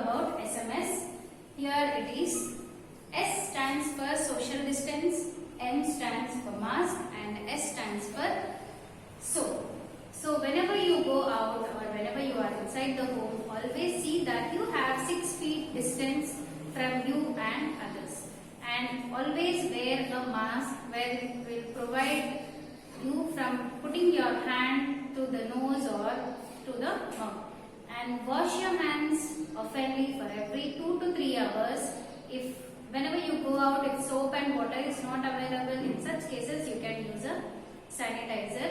about SMS. Here it is. S stands for social distance, M stands for mask, and S stands for so. So whenever you go out or whenever you are inside the home, always see that you have 6 feet distance from you and others. And always wear a mask where it will provide you from putting your hand to the nose or to the mouth. And wash your hands oftenly for every 2 to 3 hours. If whenever you go out, if soap and water is not available, in such cases you can use a sanitizer.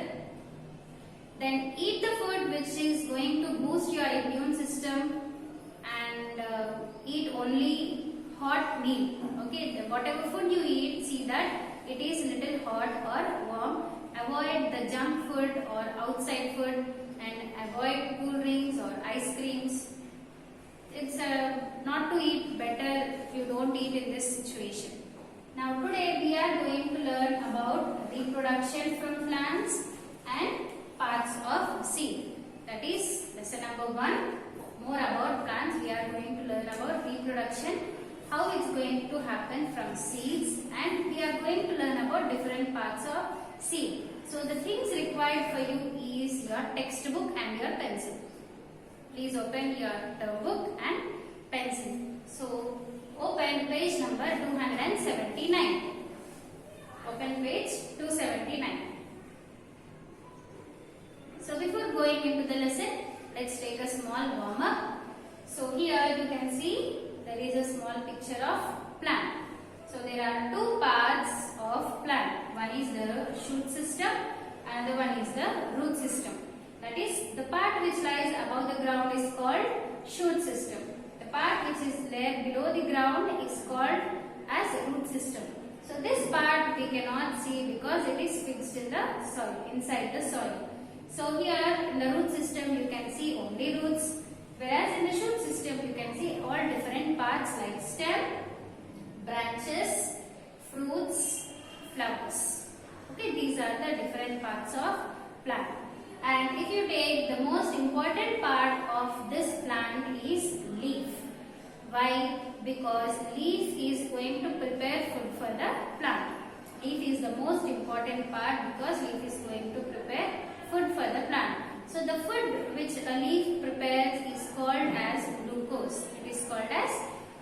Then eat the food which is going to boost your immune system, and eat only hot meal. Okay, whatever food you eat, see that it is little hot or warm. Avoid the junk food or outside food, and avoid cool drinks or ice creams. It's not to eat better if you don't eat in this situation. Now today we are going to learn about reproduction from plants and parts of seed. That is lesson number 1. More about plants. We are going to learn about reproduction, how it's going to happen from seeds, and we are going to learn about different parts of seed. So the things required for you is your textbook and your pencil. Please open your term book and pencil. So open page number 279. Open page 279. So before going into the lesson, let's take a small warm up. So here you can see there is a small picture of plant. So there are 2 parts of plant. One is the shoot system, another one is the root system. That is, the part which lies above the ground is called shoot system. The part which is laid below the ground is called as root system. So this part we cannot see because it is fixed in the soil, inside the soil. So here in the root system you can see only roots, whereas in the shoot system you can see all different parts like stem, branches, fruits, flowers. Okay, these are the different parts of plant. And if you take the most important part of this plant is leaf. Why? Because leaf is going to prepare food for the plant. Leaf is the most important part because leaf is going to prepare food for the plant. So the food which a leaf prepares is called as glucose. It is called as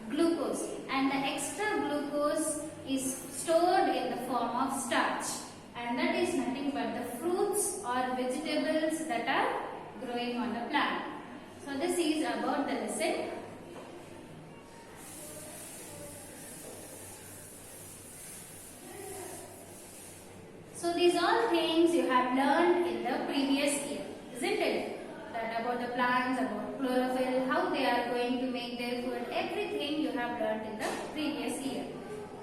glucose, and the extra glucose is stored in the form of starch, and that is nothing but the fruits or vegetables that are growing on the plant. So this is about the lesson. So these all things you have learned in the previous year, isn't it? That about the plants, about chlorophyll, how they are going to make their food, everything you have learned in the previous year.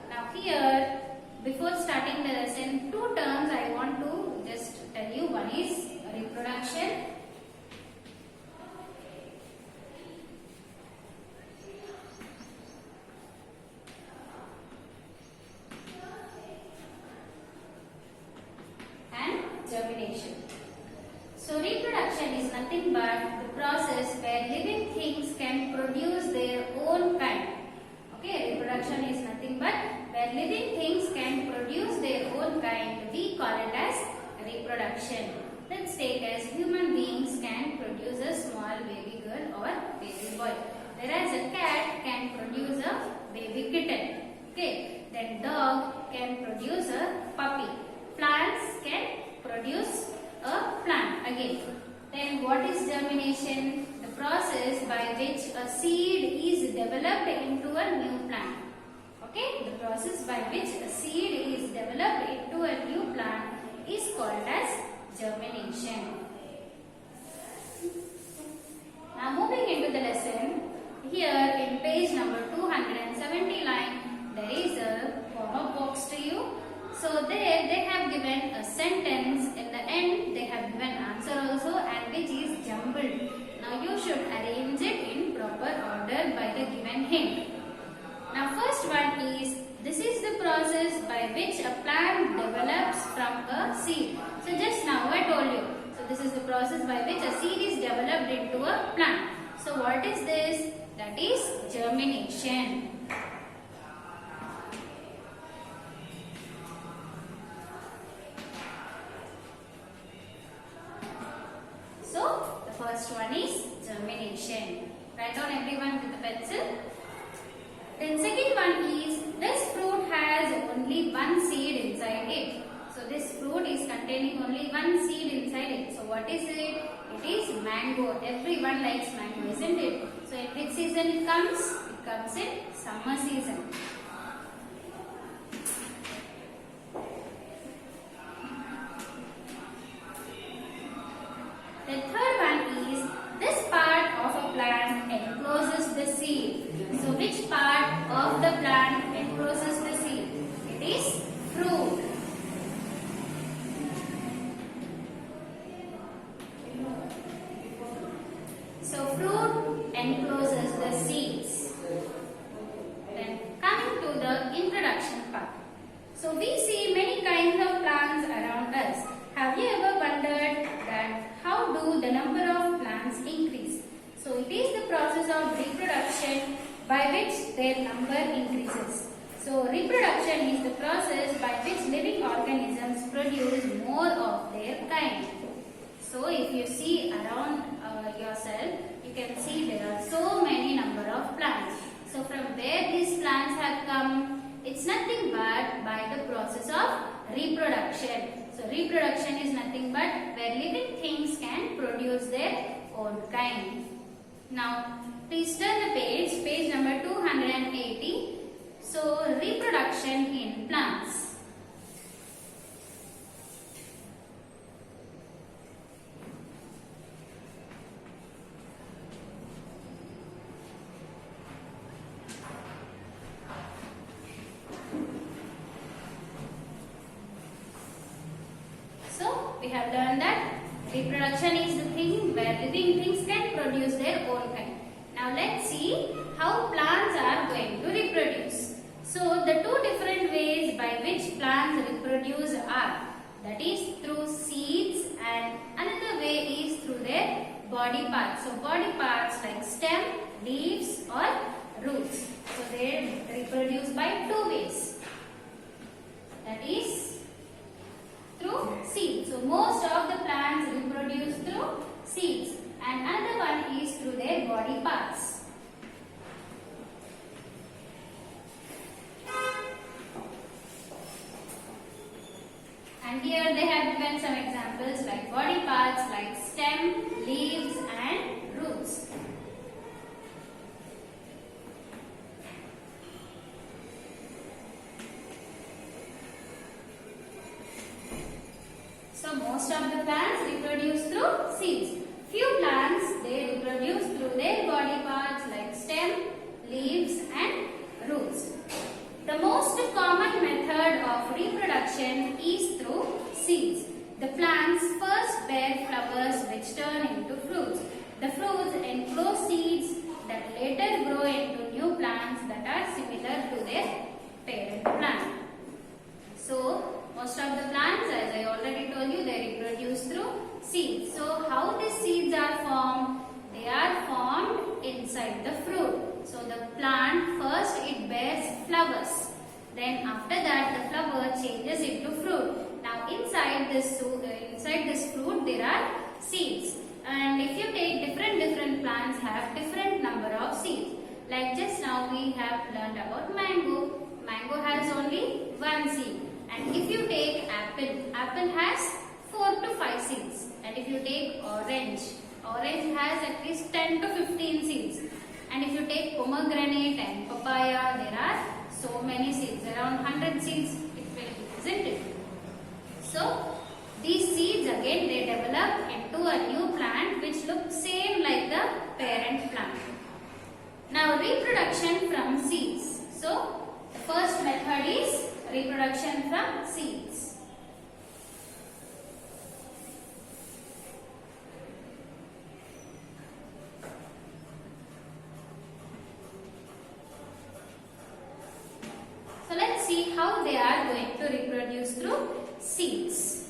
Now here, before starting the lesson, 2 terms I want to just tell you. One is reproduction. And germination. So reproduction is nothing but the process where living things can produce their own kind. Okay, reproduction is nothing but where living things can produce their own kind. We call it as reproduction. Let's take as human beings can produce a small baby girl or baby boy, whereas a cat can produce a baby kitten. Okay, then dog can produce a puppy. Plants can produce a plant again. Then what is germination? The process by which a seed is developed into a new plant. Okay, the process by which a seed is developed into a new plant is called as germination. Now moving into the lesson, here in page number 270 line, there is a warm-up box to you. So there they have given a sentence. In the end they have given answer also, and which is jumbled. Now you should arrange it in proper order by the given hint. Now first one is, this is the process by which a plant develops from a seed. So just now I told you. So this is the process by which a seed is developed into a plant. So what is this? that is germination. So the first one is germination. Write down everyone with a pencil. Then second one is this fruit has only one seed inside it. So this fruit is containing only one seed inside it. So what is it? It is mango. Everyone likes mango, isn't it? So in which season it comes? It comes in summer season. The third one is this part of a plant encloses the seed. So which part of the plant encloses the seed? It is fruit. So fruit encloses the seeds. Then coming to the introduction part. So we see many kinds of plants around us. Have you ever wondered that how do the number of plants increase? So it is the process of reproduction by which their number increases. So reproduction is the process by which living organisms produce more of their kind. So if you see around yourself, you can see there are so many number of plants. So from where these plants have come, it's nothing but by the process of reproduction. So reproduction is nothing but where living things can produce their own kind. Now please turn the page, page number 280. So reproduction in plants. We have learned that reproduction is the thing where living things can produce their own kind. Now let's see how plants are going to reproduce. So the two different ways by which plants reproduce are, that is through seeds and another way is through their body parts. So body parts like stem, leaves or roots. So they reproduce by two ways. That is through seeds. So most of the plants reproduce through seeds and another one is through their body parts. And here they have given some examples like body parts like stem, leaves and roots. So most of the plants reproduce through seeds. Few plants they reproduce through their body parts like stem, leaves and roots. The most common method of reproduction is through seeds. The plants first bear flowers which turn into fruits. The fruits enclose seeds that later grow into new plants that are similar to their parent plant. So most of the plants, as I already told you, they reproduce through seeds. So how these seeds are formed? They are formed inside the fruit. So the plant first it bears flowers. Then after that the flower changes into fruit. Now inside this fruit there are seeds. And if you take different plants have different number of seeds. Like just now we have learned about mango. Mango has only one seed. And if you take apple, apple has 4 to 5 seeds. And if you take orange, orange has at least 10 to 15 seeds. And if you take pomegranate and papaya, there are so many seeds, around 100 seeds it will be, isn't it? So these seeds again they develop into a new plant which looks same like the parent plant. Now reproduction from seeds. So the first method is reproduction from seeds. So let's see how they are going to reproduce through seeds.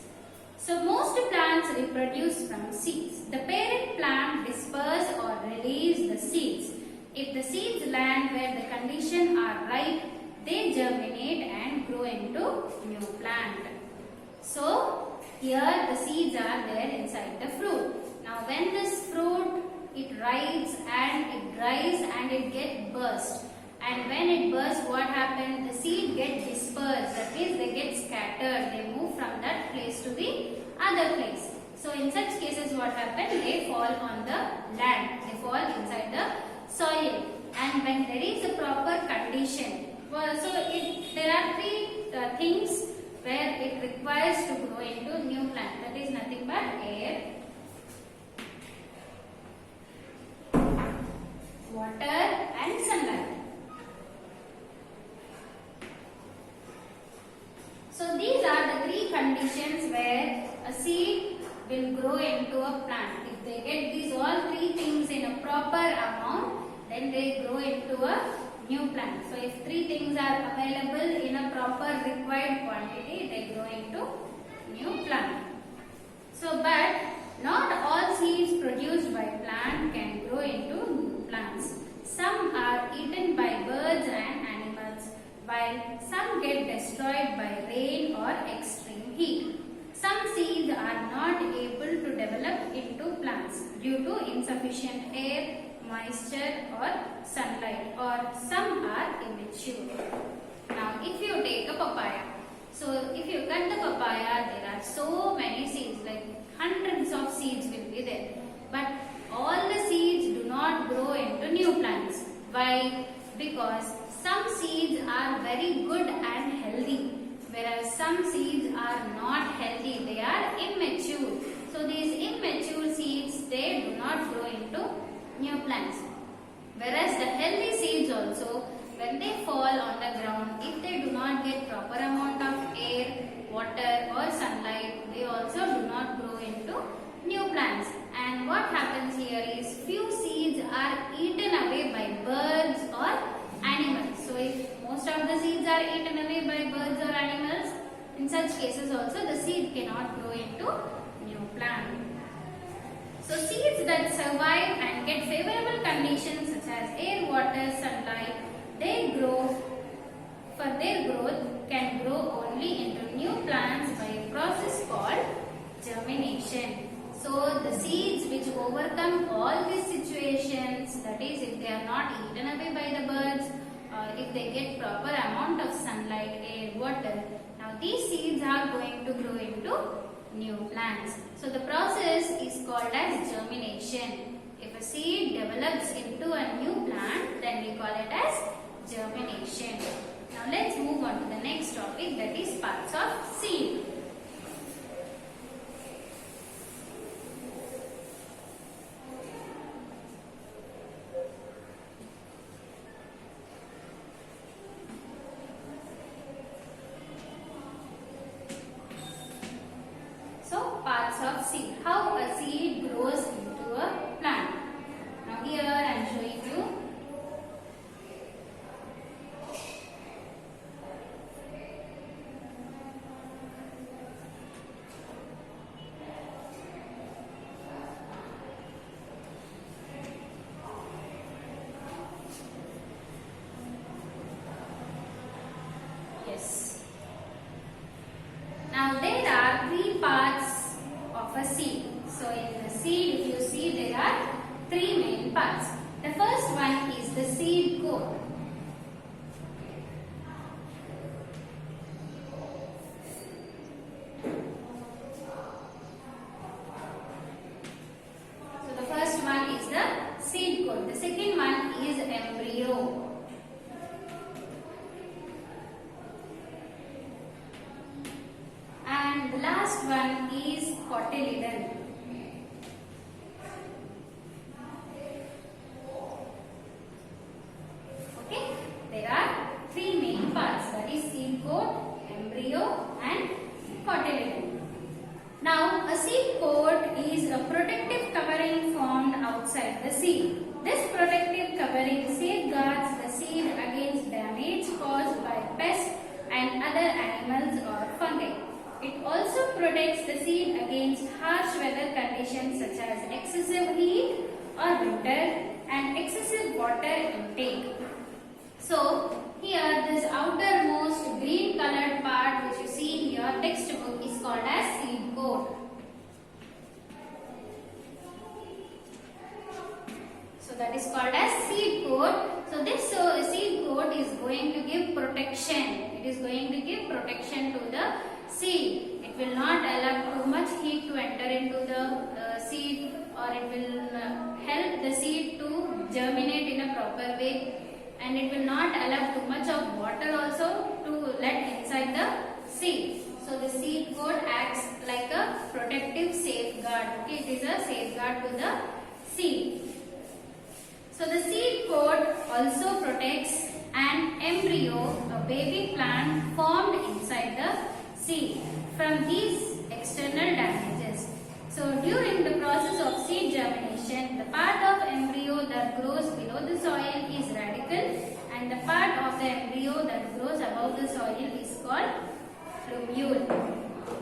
So most plants reproduce from seeds. The parent plant disperses or releases the seeds If the seeds land where the conditions are right, they germinate and grow into new plant. So here the seeds are there inside the fruit. Now when this fruit it rides and it dries and it gets burst. And when it bursts, what happens? The seed get dispersed. That means they get scattered. They move from that place to the other place. So in such cases, what happens? They fall on the land. They fall inside the soil. And when there is a proper condition, there are three things where it requires to grow into new plant. That is nothing but air, water and sunlight. So these are the three conditions where a seed will grow into a plant. If they get these all three things in a proper amount, then they grow into a new plant. So if three things are available in a proper required quantity, they grow into new plant. So but not all seeds produced by plant can grow into new plants. Some are eaten by birds and animals, while some get destroyed by rain or extreme heat. Some seeds are not able to develop into plants due to insufficient air, moisture or sunlight, or some are immature. Now if you take a papaya, so if you cut the papaya, there are so many seeds, like hundreds of seeds will be there. But all the seeds do not grow into new plants. Why? Because some seeds are very good and healthy, whereas some seeds are not healthy, they are immature. So these immature seeds, they do not grow into new plants. Whereas the healthy seeds also, when they fall on the ground, if they do not get proper amount of air, water or sunlight, they also do not grow into new plants. And what happens here is few seeds are eaten away by birds or animals. So if most of the seeds are eaten away by birds or animals, in such cases also the seed cannot grow into new plant. So seeds that survive and get favorable conditions such as air, water, sunlight, they grow. For their growth can grow only into new plants by a process called germination. So the seeds which overcome all these situations, that is if they are not eaten away by the birds, or if they get proper amount of sunlight, air, water, now these seeds are going to grow into new plants. So the process is called as germination. If a seed develops into a new plant, then we call it as germination. Now let's move on to the next topic, that is parts of seed. Parts of seed. How a seed grows into a plant. Now here I am showing you. Yes. Now there are three parts of a seed. So in the seed, if you see, there are three main parts. The first one is the seed coat. So the first one is the seed coat. The second one is embryo. And the last one is cotyledon. Okay, there are three main parts, that is seed coat, embryo and cotyledon. Now a seed coat is a protective covering formed outside the seed. This protective covering safeguards the seed against damage caused by pests and other animals or fungi. It also protects the seed against harsh weather conditions such as excessive heat or winter and excessive water intake. So here this outermost green colored part which you see in your textbook is called as seed coat. So that is called as seed coat. So this seed coat is going to give protection. It is going to give protection to the seed. It will not allow too much heat to enter into the seed, or it will help the seed to germinate in a proper way, and it will not allow too much of water also to let inside the seed. So the seed coat acts like a protective safeguard. Okay, it is a safeguard to the seed. So the seed coat also protects an embryo, a baby plant formed inside the seed, from these external damages. So during the process of seed germination, the part of embryo that grows below the soil is radicle, and the part of the embryo that grows above the soil is called plumule.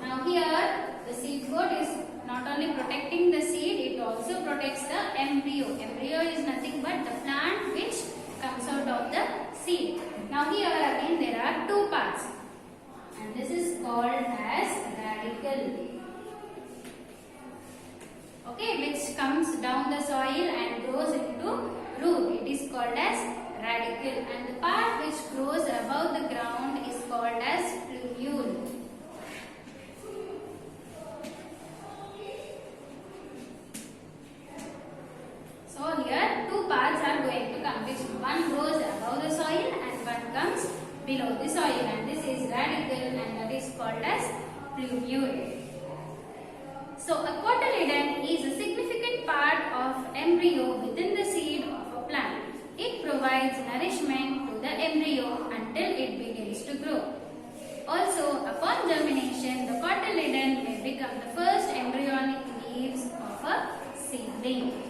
Now here the seed coat is not only protecting the seed, it also protects the embryo. Embryo is nothing but the plant which comes out of the seed. Now here again there are two parts, and this is called as radicle. Okay, which comes down the soil and grows into root. It is called as radicle, and the part which grows above the ground is called as plumule. So here two parts are going to come, which one grows above the soil and one comes below the soil, and this is radicle and that is called as plumule. So a cotyledon is a significant part of embryo within the seed of a plant. It provides nourishment to the embryo until it begins to grow. Also, upon germination, the cotyledon may become the first embryonic leaves of a seedling.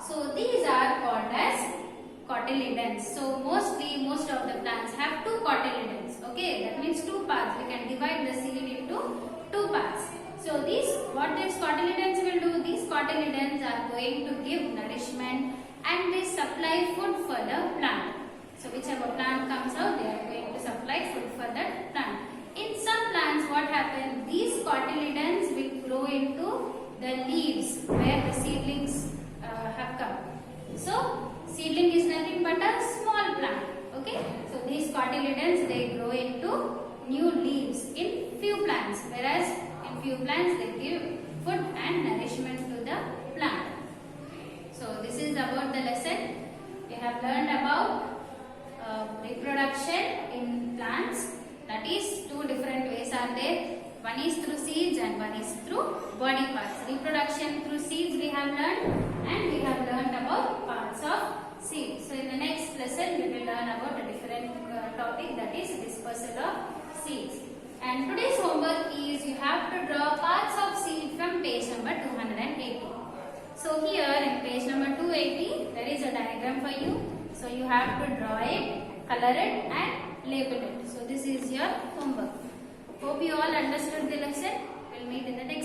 So these are called as cotyledons. So most of the plants have two cotyledons. Okay, that means two parts. We can divide the seed into two parts. So what these cotyledons will do? These cotyledons are going to give nourishment and they supply food for the plant. So whichever plant comes out, they are going to supply food for that plant. In some plants, what happens? These cotyledons will grow into the leaves where the seedlings have come. So seedling is nothing but a small plant. Okay. So these cotyledons, they grow into new leaves in few plants, whereas in few plants they give food and nourishment to the plant. So this is about the lesson. We have learned about reproduction in plants. That is, two different ways are there. One is through seeds and one is through body parts. Reproduction through seeds we have learned, and we have learned about parts of seeds. So in the next lesson we will learn about a different topic, that is dispersal of seeds. And today's homework is you have to draw parts of seed from page number 280. So here in page number 280 there is a diagram for you. So you have to draw it, color it and label it. So this is your homework. Hope you all understood the lesson. We'll meet in the next